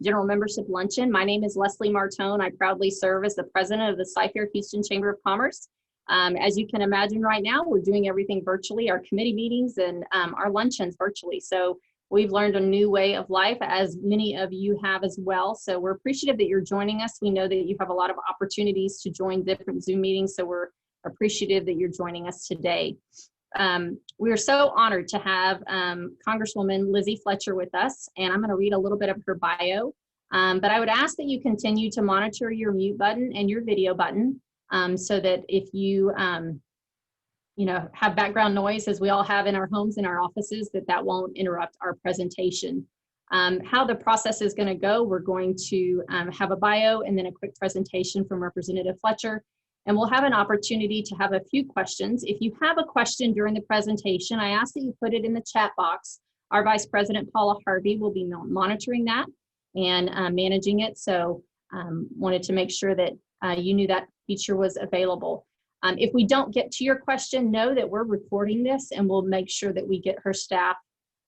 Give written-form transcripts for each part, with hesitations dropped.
General Membership Luncheon. My name is Leslie Martone. I proudly serve as the president of the Cy-Fair Houston Chamber of Commerce. As you can imagine right now, we're doing everything virtually, our committee meetings and our luncheons virtually. So we've learned a new way of life, as many of you have as well. So we're appreciative that you're joining us. We know that you have a lot of opportunities to join different Zoom meetings, so we're appreciative that you're joining us today. We are so honored to have Congresswoman Lizzie Fletcher with us, and I'm going to read a little bit of her bio. But I would ask that you continue to monitor your mute button and your video button so that if you, have background noise, as we all have in our homes and our offices, that won't interrupt our presentation. How the process is going to go, we're going to have a bio and then a quick presentation from Representative Fletcher. And we'll have an opportunity to have a few questions. If you have a question during the presentation, I ask that you put it in the chat box. Our Vice President, Paula Harvey, will be monitoring that and managing it. So wanted to make sure that you knew that feature was available. If we don't get to your question, know that we're recording this and we'll make sure that we get her staff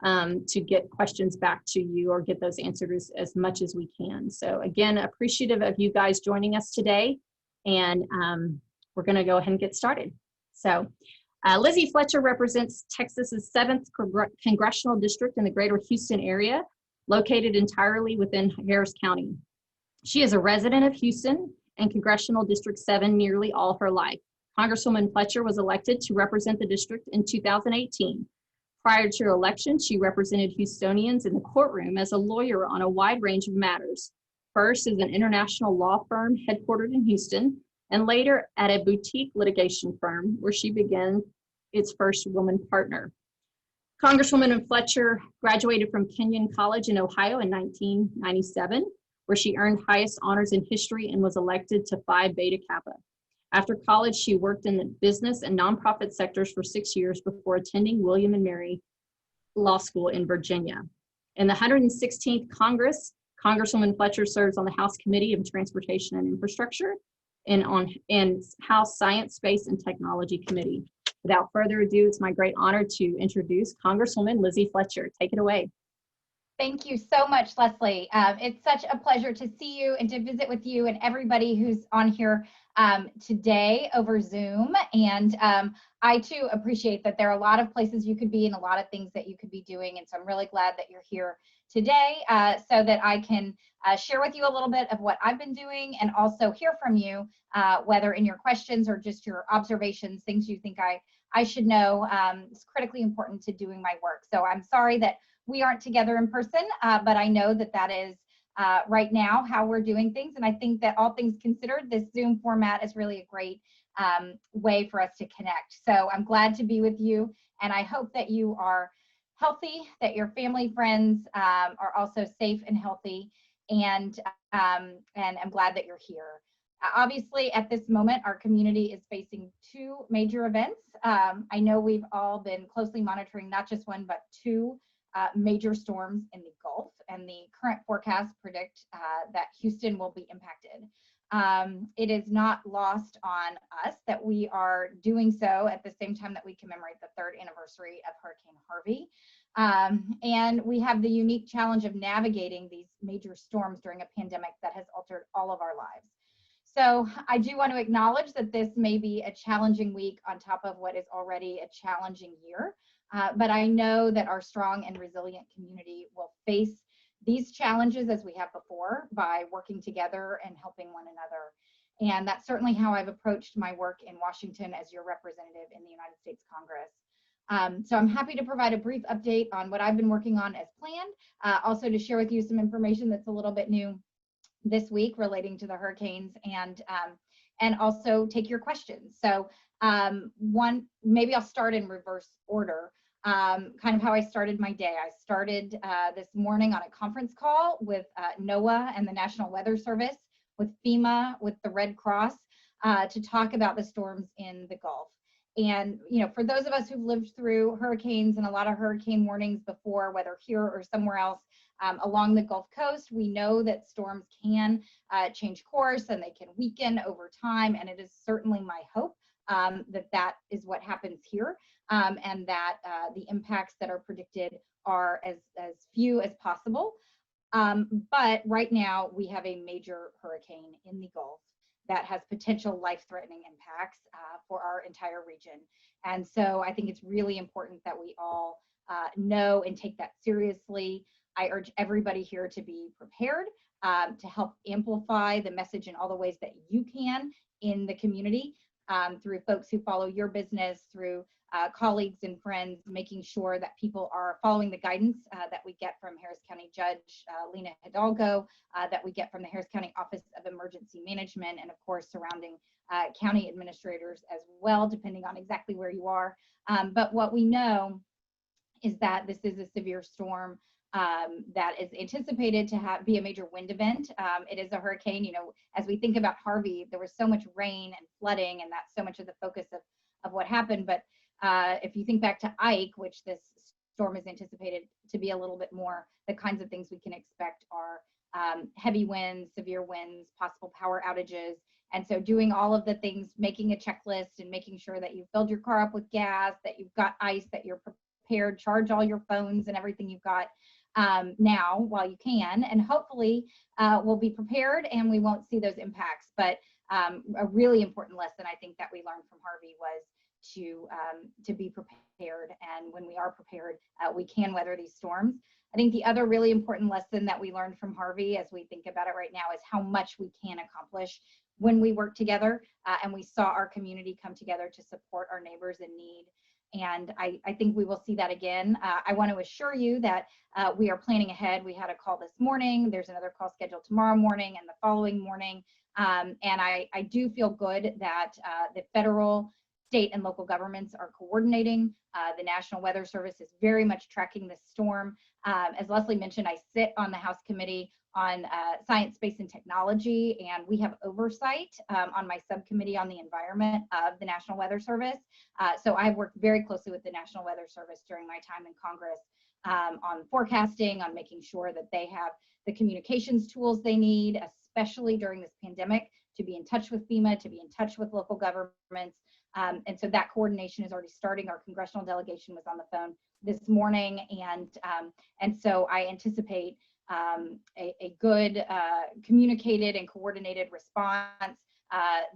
to get questions back to you or get those answered as much as we can. So again, appreciative of you guys joining us today. And we're going to go ahead and get started. So Lizzie Fletcher represents Texas's 7th Congressional District in the greater Houston area, located entirely within Harris County. She is a resident of Houston and Congressional District 7 nearly all her life. Congresswoman Fletcher was elected to represent the district in 2018. Prior to her election, she represented Houstonians in the courtroom as a lawyer on a wide range of matters. First as an international law firm headquartered in Houston, and later at a boutique litigation firm where she began its first woman partner. Congresswoman Fletcher graduated from Kenyon College in Ohio in 1997, where she earned highest honors in history and was elected to Phi Beta Kappa. After college, she worked in the business and nonprofit sectors for 6 years before attending William and Mary Law School in Virginia. In the 116th Congress, Congresswoman Fletcher serves on the House Committee of Transportation and Infrastructure and House Science, Space, and Technology Committee. Without further ado, it's my great honor to introduce Congresswoman Lizzie Fletcher. Take it away. Thank you so much, Leslie. It's such a pleasure to see you and to visit with you and everybody who's on here today over Zoom. And I too appreciate that there are a lot of places you could be and a lot of things that you could be doing. And so I'm really glad that you're here today so that I can share with you a little bit of what I've been doing and also hear from you, whether in your questions or just your observations, things you think I should know. It's critically important to doing my work. So I'm sorry that we aren't together in person, but I know that is right now how we're doing things. And I think that all things considered, this Zoom format is really a great way for us to connect. So I'm glad to be with you. And I hope that you are healthy, that your family, friends are also safe and healthy. And I'm glad that you're here. Obviously, at this moment, our community is facing 2 major events. I know we've all been closely monitoring not just one, but 2 major storms in the Gulf, and the current forecasts predict that Houston will be impacted. It is not lost on us that we are doing so at the same time that we commemorate the 3rd anniversary of Hurricane Harvey. And we have the unique challenge of navigating these major storms during a pandemic that has altered all of our lives. So I do want to acknowledge that this may be a challenging week on top of what is already a challenging year. But I know that our strong and resilient community will face these challenges as we have before by working together and helping one another. And that's certainly how I've approached my work in Washington as your representative in the United States Congress. So I'm happy to provide a brief update on what I've been working on as planned, also to share with you some information that's a little bit new this week relating to the hurricanes, and also take your questions. So maybe I'll start in reverse order. Kind of how I started my day. I started this morning on a conference call with NOAA and the National Weather Service, with FEMA, with the Red Cross, to talk about the storms in the Gulf. And, for those of us who've lived through hurricanes and a lot of hurricane warnings before, whether here or somewhere else along the Gulf Coast, we know that storms can change course and they can weaken over time. And it is certainly my hope that is what happens here, and that the impacts that are predicted are as few as possible. But right now we have a major hurricane in the Gulf that has potential life-threatening impacts for our entire region. And so I think it's really important that we all know and take that seriously. I urge everybody here to be prepared, to help amplify the message in all the ways that you can in the community, through folks who follow your business, through colleagues and friends, making sure that people are following the guidance that we get from Harris County Judge Lena Hidalgo, that we get from the Harris County Office of Emergency Management, and of course surrounding county administrators as well, depending on exactly where you are. But what we know is that this is a severe storm that is anticipated to be a major wind event. It is a hurricane. You know, as we think about Harvey, there was so much rain and flooding, and that's so much of the focus of what happened. But if you think back to Ike, which this storm is anticipated to be a little bit more, the kinds of things we can expect are heavy winds, severe winds, possible power outages. And so doing all of the things, making a checklist and making sure that you've filled your car up with gas, that you've got ice, that you're prepared, charge all your phones and everything you've got now while you can. And hopefully we'll be prepared and we won't see those impacts. But a really important lesson I think that we learned from Harvey was to be prepared. And when we are prepared, we can weather these storms. I think the other really important lesson that we learned from Harvey, as we think about it right now, is how much we can accomplish when we work together, and we saw our community come together to support our neighbors in need. And I think we will see that again. I want to assure you that we are planning ahead. We had a call this morning. There's another call scheduled tomorrow morning and the following morning. And I do feel good that the federal, state, and local governments are coordinating. The National Weather Service is very much tracking this storm. As Leslie mentioned, I sit on the House Committee on Science, Space, and Technology, and we have oversight on my subcommittee on the environment of the National Weather Service. So I've worked very closely with the National Weather Service during my time in Congress on forecasting, on making sure that they have the communications tools they need, especially during this pandemic, to be in touch with FEMA, to be in touch with local governments. And so that coordination is already starting. Our congressional delegation was on the phone this morning, and so I anticipate a good communicated and coordinated response.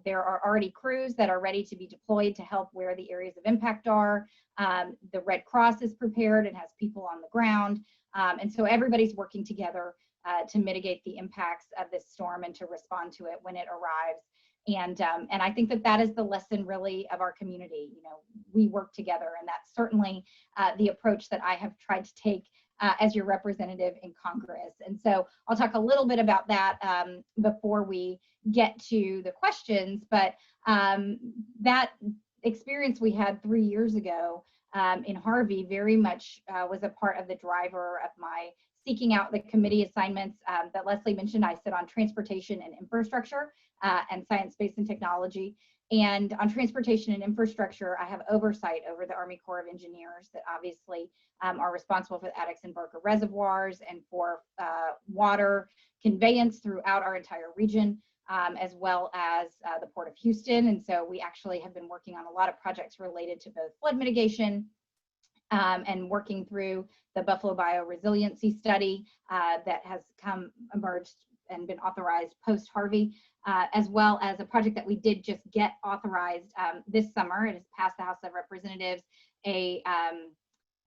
There are already crews that are ready to be deployed to help where the areas of impact are. The Red Cross is prepared and has people on the ground. And so everybody's working together to mitigate the impacts of this storm and to respond to it when it arrives. And I think that that is the lesson really of our community. You know, we work together, and that's certainly the approach that I have tried to take as your representative in Congress. And so I'll talk a little bit about that before we get to the questions, but that experience we had 3 years ago in Harvey very much was a part of the driver of my seeking out the committee assignments that Leslie mentioned. I sit on transportation and infrastructure and science, space, and technology. And on transportation and infrastructure, I have oversight over the Army Corps of Engineers that obviously are responsible for the Addicks and Barker reservoirs and for water conveyance throughout our entire region, as well as the Port of Houston. And so we actually have been working on a lot of projects related to both flood mitigation and working through the Buffalo Bioresiliency Study that has emerged and been authorized post-Harvey, as well as a project that we did just get authorized this summer. It has passed the House of Representatives, a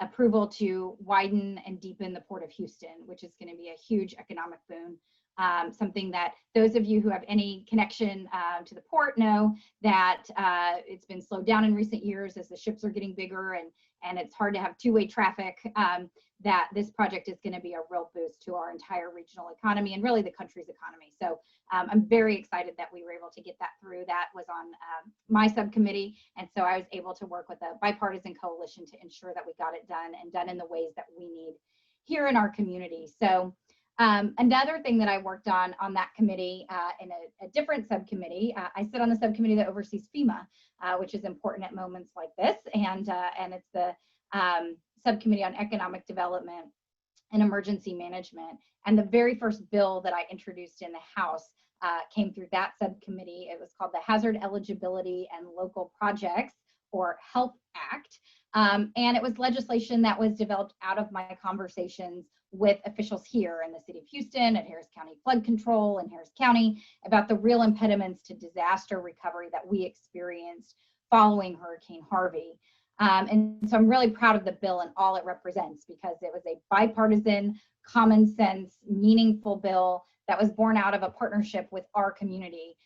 approval to widen and deepen the Port of Houston, which is going to be a huge economic boon. Something that those of you who have any connection to the port know that it's been slowed down in recent years as the ships are getting bigger and it's hard to have two-way traffic, that this project is going to be a real boost to our entire regional economy and really the country's economy. So I'm very excited that we were able to get that through. That was on my subcommittee, and so I was able to work with a bipartisan coalition to ensure that we got it done and done in the ways that we need here in our community. So another thing that I worked on that committee in a different subcommittee, I sit on the subcommittee that oversees FEMA, which is important at moments like this, and it's the subcommittee on economic development and emergency management. And the very first bill that I introduced in the House came through that subcommittee. It was called the Hazard Eligibility and Local Projects, or HELP Act. And it was legislation that was developed out of my conversations with officials here in the city of Houston, at Harris County Flood Control in Harris County, about the real impediments to disaster recovery that we experienced following Hurricane Harvey. And so I'm really proud of the bill and all it represents, because it was a bipartisan, common sense, meaningful bill that was born out of a partnership with our community,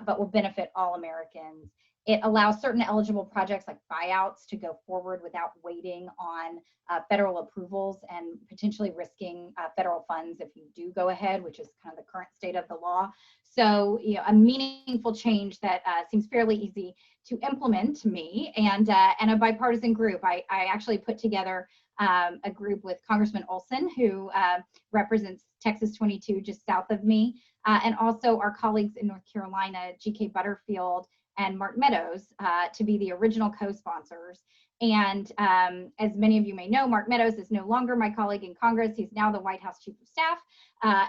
but will benefit all Americans. It allows certain eligible projects like buyouts to go forward without waiting on federal approvals and potentially risking federal funds if you do go ahead, which is kind of the current state of the law. So, you know, a meaningful change that seems fairly easy to implement to me, and a bipartisan group. I actually put together a group with Congressman Olson, who represents Texas 22, just south of me, and also our colleagues in North Carolina, G.K. Butterfield and Mark Meadows, to be the original co-sponsors. And as many of you may know, Mark Meadows is no longer my colleague in Congress. He's now the White House Chief of Staff.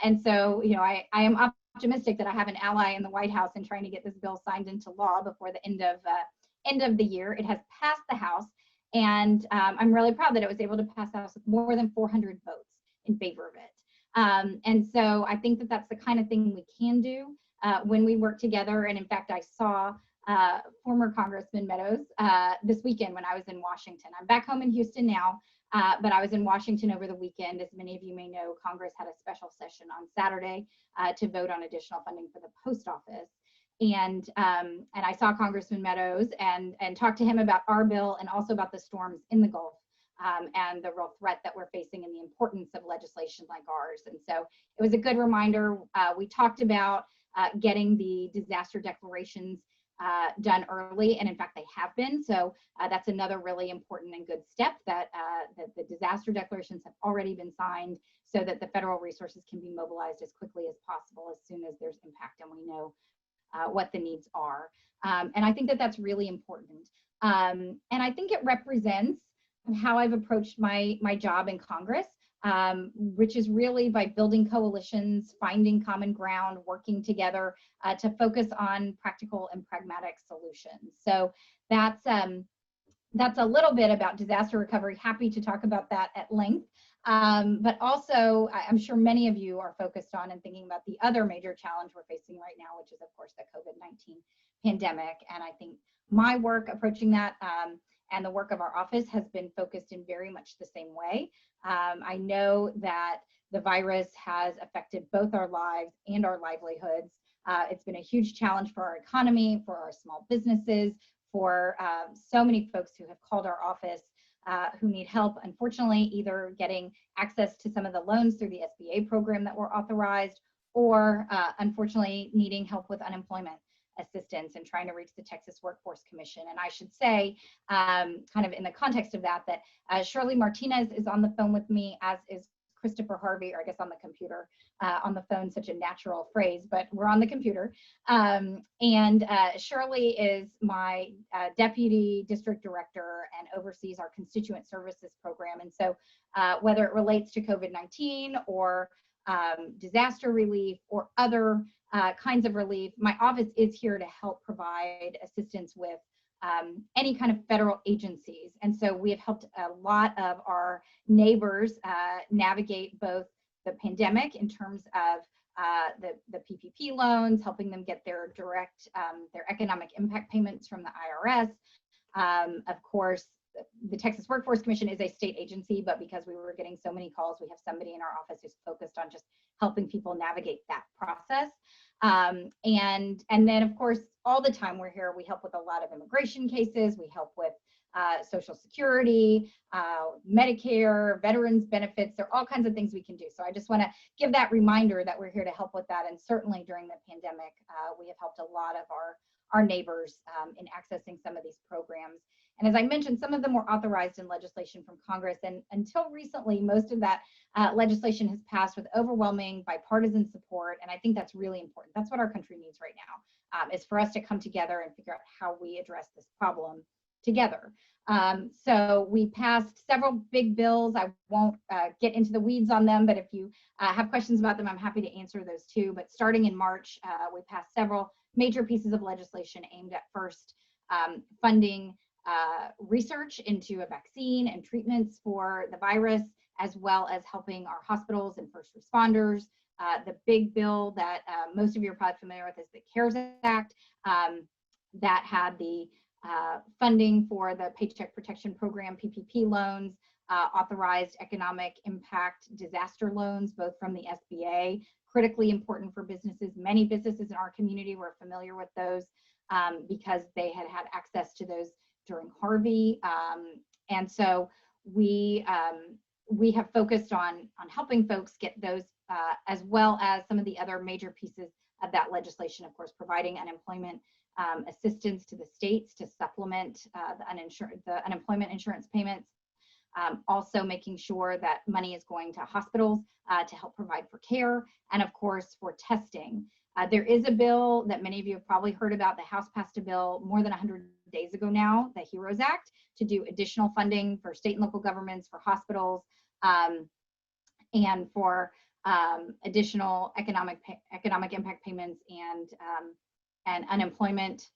And so, you know, I am optimistic that I have an ally in the White House in trying to get this bill signed into law before the end of the year. It has passed the House, and I'm really proud that it was able to pass the House with more than 400 votes in favor of it. And so I think that that's the kind of thing we can do when we work together. And in fact, I saw former Congressman Meadows this weekend when I was in Washington. I'm back home in Houston now, but I was in Washington over the weekend. As many of you may know, Congress had a special session on Saturday to vote on additional funding for the post office. And I saw Congressman Meadows and talked to him about our bill and also about the storms in the Gulf and the real threat that we're facing and the importance of legislation like ours. And so it was a good reminder. We talked about getting the disaster declarations done early, and in fact they have been. So that's another really important and good step, that the disaster declarations have already been signed so that the federal resources can be mobilized as quickly as possible as soon as there's impact and we know what the needs are. And I think that that's really important. And I think it represents how I've approached my job in Congress, which is really by building coalitions, finding common ground, working together to focus on practical and pragmatic solutions. So that's a little bit about disaster recovery. Happy to talk about that at length. But also, I'm sure many of you are focused on and thinking about the other major challenge we're facing right now, which is, of course, the COVID-19 pandemic. And I think my work approaching that and the work of our office has been focused in very much the same way. I know that the virus has affected both our lives and our livelihoods. It's been a huge challenge for our economy, for our small businesses, for so many folks who have called our office who need help, unfortunately, either getting access to some of the loans through the SBA program that were authorized, or unfortunately needing help with unemployment assistance and trying to reach the Texas Workforce Commission. And I should say, kind of in the context of that, that Shirley Martinez is on the phone with me, as is Christopher Harvey, or I guess on the computer. On the phone, such a natural phrase, but we're on the computer. And Shirley is my deputy district director and oversees our constituent services program. And so whether it relates to COVID-19 or disaster relief or other kinds of relief, my office is here to help provide assistance with any kind of federal agencies. And so we have helped a lot of our neighbors navigate both the pandemic in terms of the PPP loans, helping them get their direct, their economic impact payments from the IRS. Of course, the Texas Workforce Commission is a state agency, but because we were getting so many calls, we have somebody in our office who's focused on just helping people navigate that process. And then, of course, all the time we're here, we help with a lot of immigration cases. We help with Social Security, Medicare, veterans benefits. There are all kinds of things we can do. So I just want to give that reminder that we're here to help with that. And certainly during the pandemic, we have helped a lot of our neighbors in accessing some of these programs. And as I mentioned, some of them were authorized in legislation from Congress. And until recently, most of that legislation has passed with overwhelming bipartisan support. And I think that's really important. That's what our country needs right now, is for us to come together and figure out how we address this problem together. So we passed several big bills. I won't get into the weeds on them, but if you have questions about them, I'm happy to answer those too. But starting in March, we passed several major pieces of legislation aimed at first funding research into a vaccine and treatments for the virus, as well as helping our hospitals and first responders. The big bill that most of you are probably familiar with is the CARES Act, that had the funding for the Paycheck Protection Program, PPP loans, authorized economic impact disaster loans, both from the SBA, critically important for businesses. Many businesses in our community were familiar with those because they had had access to those during Harvey. And so we have focused on helping folks get those, as well as some of the other major pieces of that legislation, of course, providing unemployment assistance to the states to supplement the unemployment insurance payments. Also making sure that money is going to hospitals to help provide for care, and of course for testing. There is a bill that many of you have probably heard about. The House passed a bill more than 100 days ago now, the HEROES Act, to do additional funding for state and local governments, for hospitals, and for additional economic impact payments and unemployment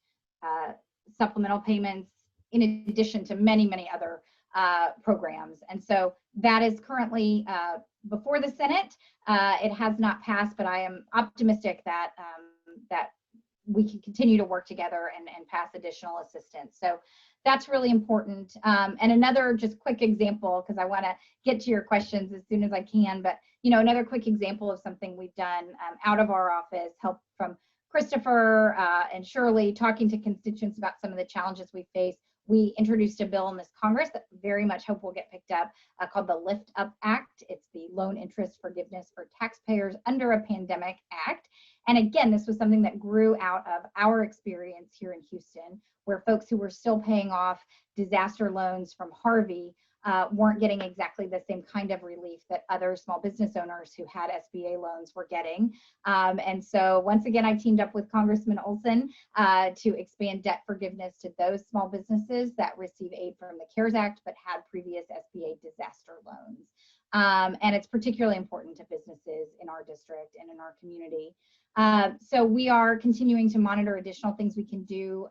supplemental payments, in addition to many other programs. And so that is currently before the Senate. It has not passed, but I am optimistic that that we can continue to work together and pass additional assistance. So that's really important. And another just quick example, because I want to get to your questions as soon as I can, but another quick example of something we've done out of our office, help from Christopher and Shirley, talking to constituents about some of the challenges we face. We introduced a bill in this Congress that very much hope will get picked up, called the Lift Up Act. It's the Loan Interest Forgiveness for Taxpayers Under a Pandemic Act. And again, this was something that grew out of our experience here in Houston, where folks who were still paying off disaster loans from Harvey weren't getting exactly the same kind of relief that other small business owners who had SBA loans were getting. And so once again, I teamed up with Congressman Olson to expand debt forgiveness to those small businesses that receive aid from the CARES Act but had previous SBA disaster loans. And it's particularly important to businesses in our district and in our community. So we are continuing to monitor additional things we can do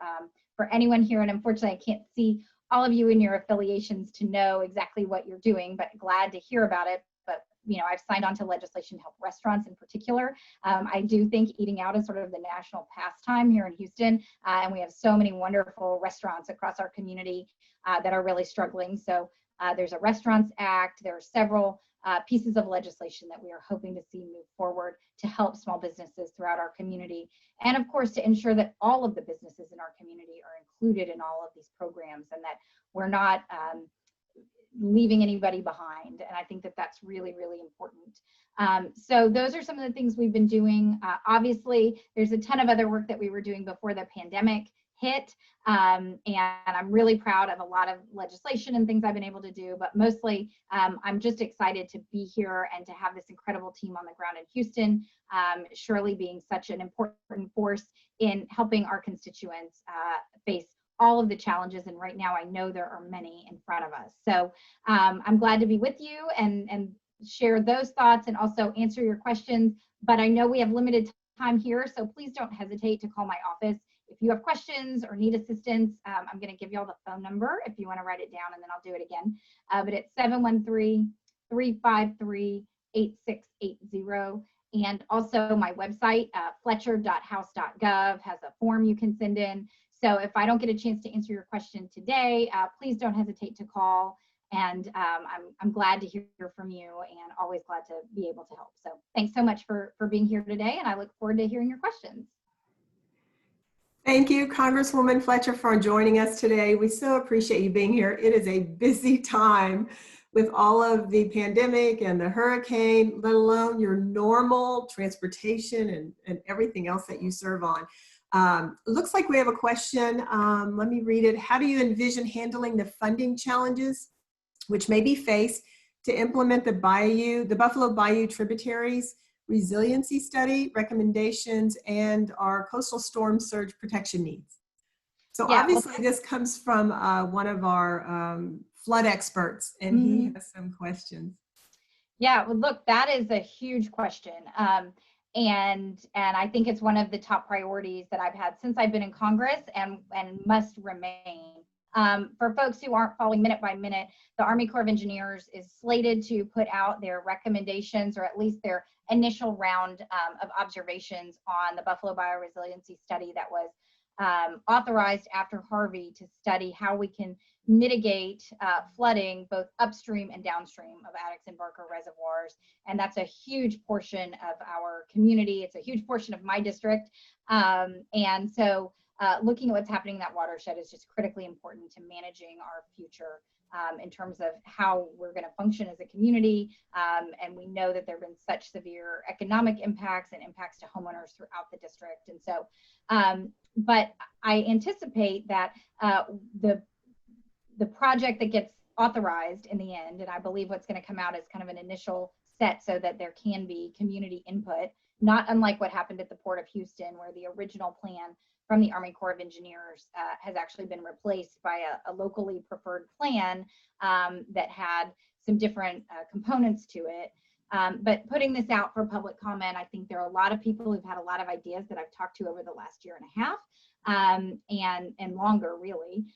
for anyone here. And unfortunately, I can't see all of you in your affiliations to know exactly what you're doing, but glad to hear about it. But I've signed on to legislation to help restaurants in particular. I do think eating out is sort of the national pastime here in Houston, and we have so many wonderful restaurants across our community that are really struggling. So there's a Restaurants Act. There are several pieces of legislation that we are hoping to see move forward to help small businesses throughout our community. And of course, to ensure that all of the businesses in our community are included in all of these programs and that we're not leaving anybody behind. And I think that that's really, really important. So those are some of the things we've been doing. Obviously, there's a ton of other work that we were doing before the pandemic hit. And I'm really proud of a lot of legislation and things I've been able to do, but mostly I'm just excited to be here and to have this incredible team on the ground in Houston, Shirley being such an important force in helping our constituents face all of the challenges. And right now I know there are many in front of us. So I'm glad to be with you and share those thoughts and also answer your questions, but I know we have limited time here, so please don't hesitate to call my office if you have questions or need assistance. I'm going to give you all the phone number if you want to write it down, and then I'll do it again. But it's 713-353-8680. And also my website, fletcher.house.gov, has a form you can send in. So if I don't get a chance to answer your question today, please don't hesitate to call. And I'm glad to hear from you and always glad to be able to help. So thanks so much for being here today, and I look forward to hearing your questions. Thank you, Congresswoman Fletcher, for joining us today. We so appreciate you being here. It is a busy time with all of the pandemic and the hurricane, let alone your normal transportation and everything else that you serve on. Looks like we have a question. Let me read it. How do you envision handling the funding challenges which may be faced to implement the Buffalo Bayou Tributaries Resiliency Study recommendations and our coastal storm surge protection needs? So yeah, obviously this comes from one of our flood experts, and he has some questions. Yeah, well, look, that is a huge question. And I think it's one of the top priorities that I've had since I've been in Congress and must remain. For folks who aren't following minute by minute, the Army Corps of Engineers is slated to put out their recommendations, or at least their initial round of observations on the Buffalo Bioresiliency Study that was authorized after Harvey to study how we can mitigate flooding both upstream and downstream of Addicks and Barker reservoirs. And that's a huge portion of our community. It's a huge portion of my district. And so looking at what's happening in that watershed is just critically important to managing our future in terms of how we're going to function as a community. And we know that there have been such severe economic impacts and impacts to homeowners throughout the district. And so, but I anticipate that the project that gets authorized in the end, and I believe what's going to come out is kind of an initial set so that there can be community input, not unlike what happened at the Port of Houston, where the original plan from the Army Corps of Engineers has actually been replaced by a locally preferred plan that had some different components to it. But putting this out for public comment, I think there are a lot of people who've had a lot of ideas that I've talked to over the last year and a half and longer, really.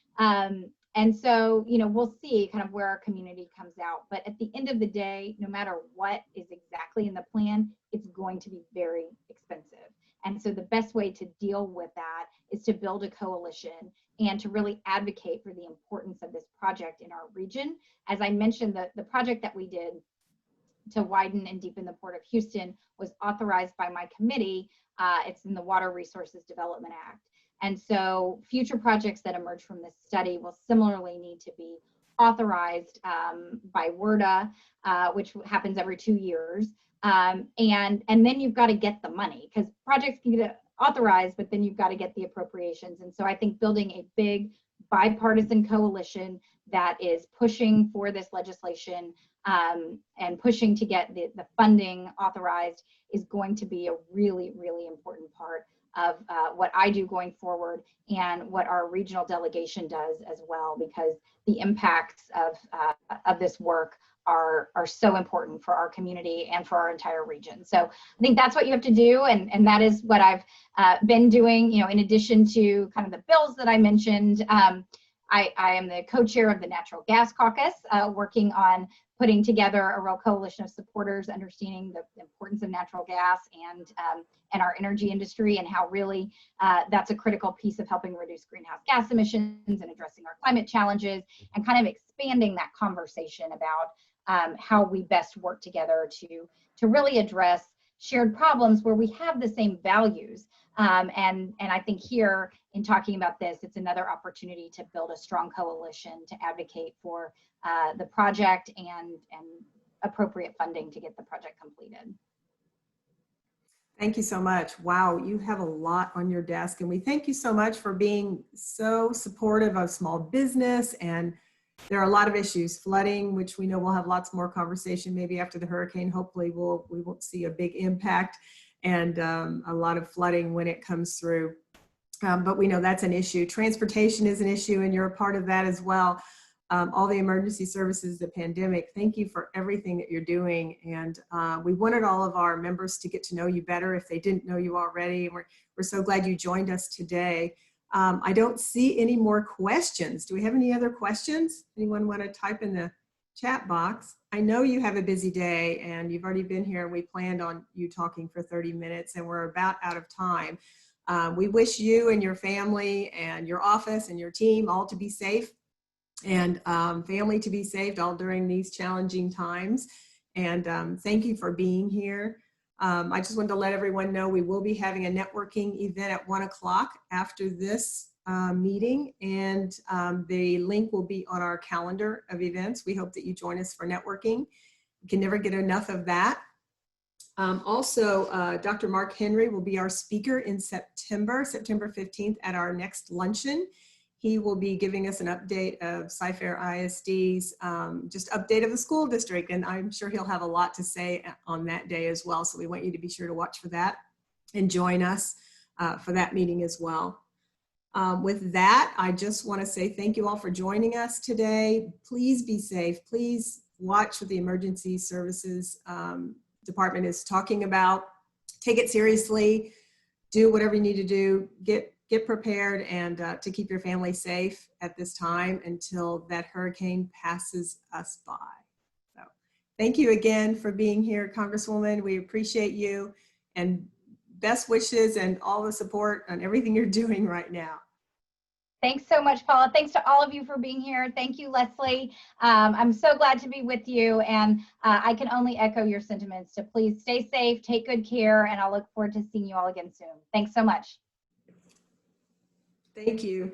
And so, you know, we'll see kind of where our community comes out. But at the end of the day, no matter what is exactly in the plan, it's going to be very expensive. And so the best way to deal with that is to build a coalition and to really advocate for the importance of this project in our region. As I mentioned, the project that we did to widen and deepen the Port of Houston was authorized by my committee. It's in the Water Resources Development Act. And so future projects that emerge from this study will similarly need to be authorized by WRDA, which happens every 2 years. And then you've got to get the money, because projects can get authorized, but then you've got to get the appropriations. And so I think building a big bipartisan coalition that is pushing for this legislation and pushing to get the funding authorized is going to be a really, really important part of what I do going forward and what our regional delegation does as well, because the impacts of this work are so important for our community and for our entire region. So I think that's what you have to do, and that is what I've been doing. You know, in addition to kind of the bills that I mentioned, I am the co-chair of the Natural Gas Caucus, working on putting together a real coalition of supporters, understanding the importance of natural gas and our energy industry, and how really that's a critical piece of helping reduce greenhouse gas emissions and addressing our climate challenges, and kind of expanding that conversation about how we best work together to really address shared problems where we have the same values. And I think here, in talking about this, it's another opportunity to build a strong coalition to advocate for the project and appropriate funding to get the project completed. Thank you so much. Wow, you have a lot on your desk, and we thank you so much for being so supportive of small business. And there are a lot of issues, flooding, which we know we'll have lots more conversation maybe after the hurricane. Hopefully we won't see a big impact, and a lot of flooding when it comes through. But we know that's an issue. Transportation is an issue, and you're a part of that as well. All the emergency services, the pandemic, thank you for everything that you're doing. And we wanted all of our members to get to know you better if they didn't know you already. And we're so glad you joined us today. I don't see any more questions. Do we have any other questions? Anyone want to type in the chat box? I know you have a busy day, and you've already been here, and we planned on you talking for 30 minutes, and we're about out of time. We wish you and your family and your office and your team all to be safe, and family to be saved all during these challenging times. And thank you for being here. I just wanted to let everyone know we will be having a networking event at 1 o'clock after this meeting, and the link will be on our calendar of events. We hope that you join us for networking. You can never get enough of that. Also, Dr. Mark Henry will be our speaker in September 15th at our next luncheon. He will be giving us an update of Cy-Fair ISD's just update of the school district, and I'm sure he'll have a lot to say on that day as well. So we want you to be sure to watch for that and join us for that meeting as well. With that, I just want to say thank you all for joining us today. Please be safe. Please watch what the Emergency Services Department is talking about. Take it seriously. Do whatever you need to do. Get get prepared and to keep your family safe at this time until that hurricane passes us by. So thank you again for being here, Congresswoman. We appreciate you, and best wishes and all the support on everything you're doing right now. Thanks so much, Paula. Thanks to all of you for being here. Thank you, Leslie. I'm so glad to be with you, and I can only echo your sentiments to please stay safe, take good care, and I'll look forward to seeing you all again soon. Thanks so much. Thank you.